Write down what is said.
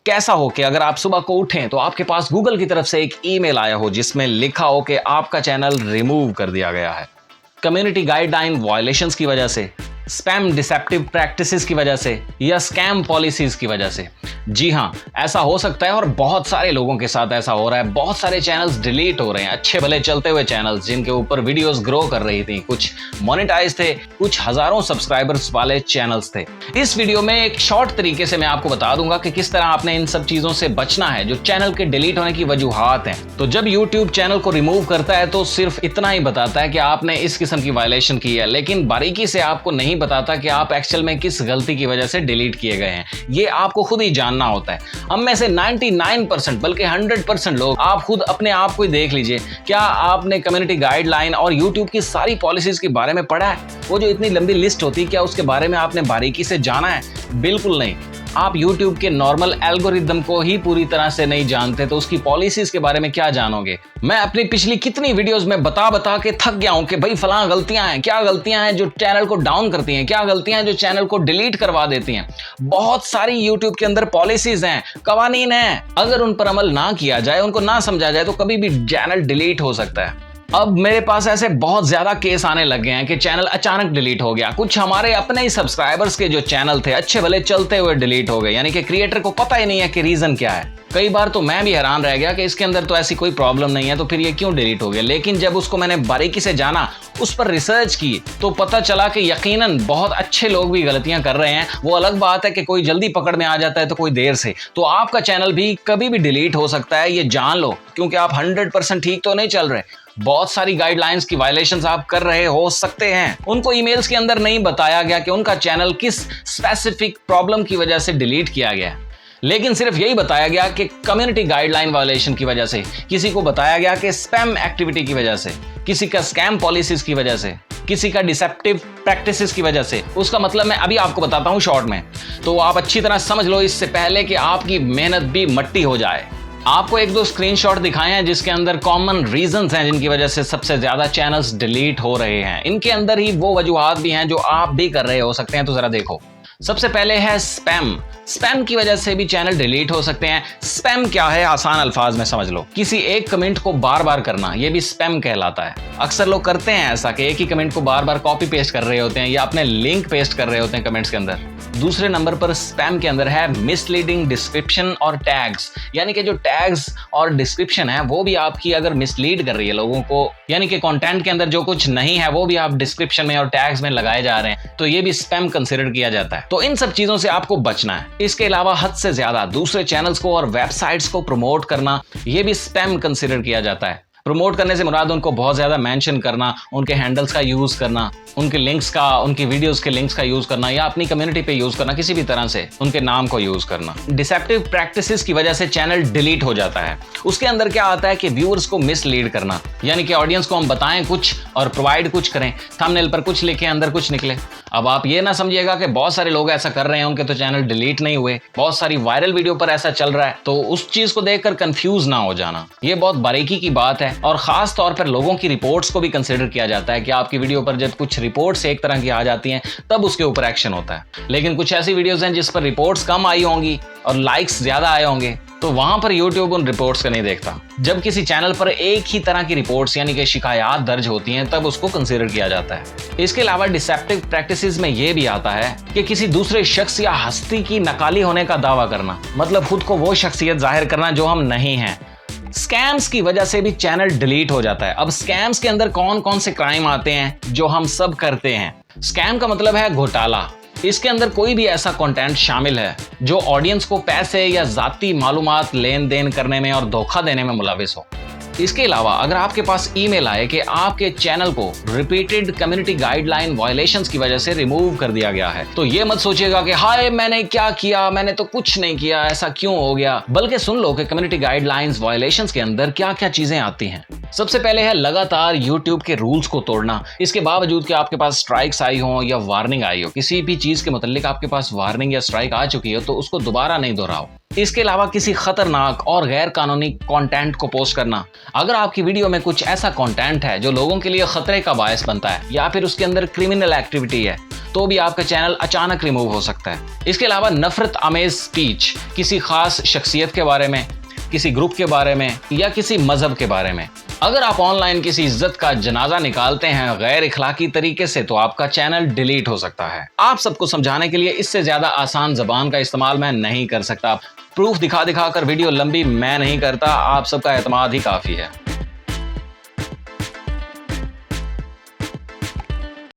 कैसा हो कि अगर आप सुबह को उठें तो आपके पास गूगल की तरफ से एक ईमेल आया हो जिसमें लिखा हो कि आपका चैनल रिमूव कर दिया गया है, कम्युनिटी गाइडलाइन वायलेशंस की वजह से, स्पैम डिसेप्टिव प्रैक्टिसेस की वजह से या स्कैम पॉलिसीज की वजह से। जी हाँ, ऐसा हो सकता है और बहुत सारे लोगों के साथ ऐसा हो रहा है। बहुत सारे चैनल्स डिलीट हो रहे हैं, अच्छे भले चलते हुए चैनल्स जिनके ऊपर वीडियोस ग्रो कर रही थी, कुछ मोनेटाइज थे, कुछ हजारों सब्सक्राइबर्स वाले चैनल्स थे। इस वीडियो में एक शॉर्ट तरीके से मैं आपको बता दूंगा कि किस तरह आपने इन सब चीजों से बचना है जो चैनल के डिलीट होने की वजूहात हैं। तो जब यूट्यूब चैनल को रिमूव करता है तो सिर्फ इतना ही बताता है कि आपने इस किस्म की वायलेशन की है, लेकिन बारीकी से आपको नहीं बताता कि आप एक्चुअल में किस गलती की वजह से डिलीट किए गए हैं। ये आपको खुद ही जानना होता है। हम में से 99% बल्कि 100% लोग, आप खुद अपने आप को ही देख लीजिए, क्या आपने कम्युनिटी गाइडलाइन और यूट्यूब की सारी पॉलिसीज के बारे में पढ़ा है? वो जो इतनी लंबी लिस्ट होती है, क्या उसके बारे में आपने बारीकी से जाना है? बिल्कुल नहीं। आप YouTube के नॉर्मल एल्गोरिदम को ही पूरी तरह से नहीं जानते तो उसकी पॉलिसीज के बारे में क्या जानोगे? मैं अपनी पिछली कितनी वीडियोस में बता के थक गया हूं कि भाई फलां गलतियां हैं, क्या गलतियां हैं जो चैनल को डाउन करती हैं, क्या गलतियां हैं जो चैनल को डिलीट करवा देती हैं। बहुत सारी YouTube के अंदर पॉलिसीज हैं, कवानीन हैं, अगर उन पर अमल ना किया जाए, उनको ना समझा जाए तो कभी भी चैनल डिलीट हो सकता है। अब मेरे पास ऐसे बहुत ज्यादा केस आने लग गए हैं कि चैनल अचानक डिलीट हो गया। कुछ हमारे अपने ही सब्सक्राइबर्स के जो चैनल थे अच्छे भले चलते हुए डिलीट हो गए, यानी कि क्रिएटर को पता ही नहीं है कि रीजन क्या है। कई बार तो मैं भी हैरान रह गया कि इसके अंदर तो ऐसी कोई प्रॉब्लम नहीं है तो फिर ये क्यों डिलीट हो गया। लेकिन जब उसको मैंने बारीकी से जाना, उस पर रिसर्च की, तो पता चला कि यकीनन बहुत अच्छे लोग भी गलतियां कर रहे हैं। वो अलग बात है कि कोई जल्दी पकड़ में आ जाता है तो कोई देर से। तो आपका चैनल भी कभी भी डिलीट हो सकता है, ये जान लो, क्योंकि आप 100% ठीक तो नहीं चल रहे। बहुत सारी गाइडलाइंस की वायलेशंस आप कर रहे हो सकते हैं। उनको ईमेल्स के अंदर नहीं बताया गया कि उनका चैनल किस स्पेसिफिक प्रॉब्लम की वजह से डिलीट किया गया, लेकिन सिर्फ यही बताया गया कि कम्युनिटी गाइडलाइन वायलेशन की वजह से, किसी को बताया गया कि स्पैम एक्टिविटी की वजह से, किसी का स्कैम पॉलिसीज की वजह से, किसी का डिसेप्टिव प्रैक्टिसेस की वजह से। उसका मतलब मैं अभी आपको बताता हूं शॉर्ट में, तो आप अच्छी तरह समझ लो इससे पहले कि आपकी मेहनत भी मट्टी हो जाए। आपको एक दो स्क्रीनशॉट दिखाए हैं जिसके अंदर कॉमन रीजंस हैं जिनकी वजह से सबसे ज्यादा चैनल्स डिलीट हो रहे हैं। इनके अंदर ही वो वजूहात भी हैं जो आप भी कर रहे हो सकते हैं, तो जरा देखो। सबसे पहले है स्पैम। स्पैम की वजह से भी चैनल डिलीट हो सकते हैं। स्पैम क्या है, आसान अल्फाज में समझ लो, किसी एक कमेंट को बार बार करना, ये भी स्पैम कहलाता है। अक्सर लोग करते हैं ऐसा कि एक ही कमेंट को बार बार कॉपी पेस्ट कर रहे होते हैं या अपने लिंक पेस्ट कर रहे होते हैं कमेंट्स के अंदर। दूसरे नंबर पर स्पैम के अंदर है मिसलीडिंग डिस्क्रिप्शन और टैग्स, यानी कि जो टैग्स और डिस्क्रिप्शन है वो भी आपकी अगर मिसलीड कर रही है लोगों को, यानी कि कंटेंट के अंदर जो कुछ नहीं है वो भी आप डिस्क्रिप्शन में और टैग्स में लगाए जा रहे हैं, तो ये भी स्पैम कंसिडर किया जाता है। तो इन सब चीजों से आपको बचना है। इसके अलावा हद से ज्यादा दूसरे चैनल्स को और वेबसाइट्स को प्रमोट करना, ये भी स्पैम कंसिडर किया जाता है। प्रमोट करने से मुराद उनको बहुत ज्यादा मेंशन करना, उनके हैंडल्स का यूज करना, उनके लिंक्स का, उनकी वीडियोस के लिंक्स का यूज करना या अपनी कम्युनिटी पे यूज करना, किसी भी तरह से उनके नाम को यूज करना। डिसेप्टिव प्रैक्टिसेस की वजह से चैनल डिलीट हो जाता है। उसके अंदर क्या आता है कि व्यूअर्स को मिसलीड करना, यानी कि ऑडियंस को हम बताएं कुछ और प्रोवाइड कुछ करें, थंबनेल पर कुछ लिखें, अंदर कुछ निकले। अब आप ये ना समझिएगा कि बहुत सारे लोग ऐसा कर रहे हैं उनके तो चैनल डिलीट नहीं हुए, बहुत सारी वायरल वीडियो पर ऐसा चल रहा है, तो उस चीज को देखकर कंफ्यूज ना हो जाना। ये बहुत बारीकी की बात है और खास तौर पर लोगों की रिपोर्ट्स को भी कंसिडर किया जाता है कि आपकी वीडियो पर जब कुछ रिपोर्ट्स एक तरह की आ जाती हैं तब उसके ऊपर एक्शन होता है। लेकिन कुछ ऐसी वीडियोस हैं जिस पर रिपोर्ट्स कम आई होंगी और लाइक्स ज्यादा आए होंगे, तो वहां पर YouTube उन रिपोर्ट्स का नहीं देखता। जब किसी चैनल पर एक ही तरह की रिपोर्ट्स यानी कि शिकायत दर्ज होती हैं तब उसको कंसीडर किया जाता है। इसके अलावा डिसेप्टिव प्रैक्टिसेस में यह भी आता है कि किसी दूसरे शख्स या हस्ती की नकाली होने का दावा करना, मतलब खुद को वो शख्सियत जाहिर करना जो हम नहीं हैं। स्कैम्स की वजह से भी चैनल डिलीट हो जाता है। अब स्कैम्स के अंदर कौन कौन से क्राइम आते हैं जो हम सब करते हैं। स्कैम का मतलब है घोटाला। इसके अंदर कोई भी ऐसा कंटेंट शामिल है जो ऑडियंस को पैसे या जाती मालूमात लेन देन करने में और धोखा देने में मुलविस हो। इसके अलावा अगर आपके पास ईमेल आए कि आपके चैनल को रिपीटेड कम्युनिटी गाइडलाइन वायलेशंस की वजह से रिमूव कर दिया गया है, तो ये मत सोचिएगा कि हाय मैंने क्या किया, मैंने तो कुछ नहीं किया, ऐसा क्यों हो गया। बल्कि सुन लो कि कम्युनिटी गाइडलाइंस वायलेशंस के अंदर क्या क्या चीजें आती हैं। सबसे पहले है लगातार YouTube के रूल्स को तोड़ना। इसके बावजूद कि आपके पास स्ट्राइक्स आई हो या वार्निंग आई हो, किसी भी चीज के मुतालिक आपके पास वार्निंग या स्ट्राइक आ चुकी हो तो उसको दोबारा नहीं दोहराओ। इसके अलावा किसी खतरनाक और गैर कानूनी कंटेंट को पोस्ट करना। अगर आपकी वीडियो में कुछ ऐसा कंटेंट है जो लोगों के लिए खतरे का बायस बनता है या फिर उसके अंदर क्रिमिनल एक्टिविटी है, तो भी आपका चैनल अचानक रिमूव हो सकता है। इसके अलावा नफरत आमेज स्पीच, किसी खास शख्सियत के बारे में, किसी ग्रुप के बारे में या किसी मजहब के बारे में। अगर आप ऑनलाइन किसी इज्जत का जनाजा निकालते हैं गैर इखलाकी तरीके से, तो आपका चैनल डिलीट हो सकता है। आप सबको समझाने के लिए इससे ज्यादा आसान जबान का इस्तेमाल मैं नहीं कर सकता। प्रूफ दिखा दिखा कर वीडियो लंबी मैं नहीं करता, आप सबका एतमाद ही काफी है।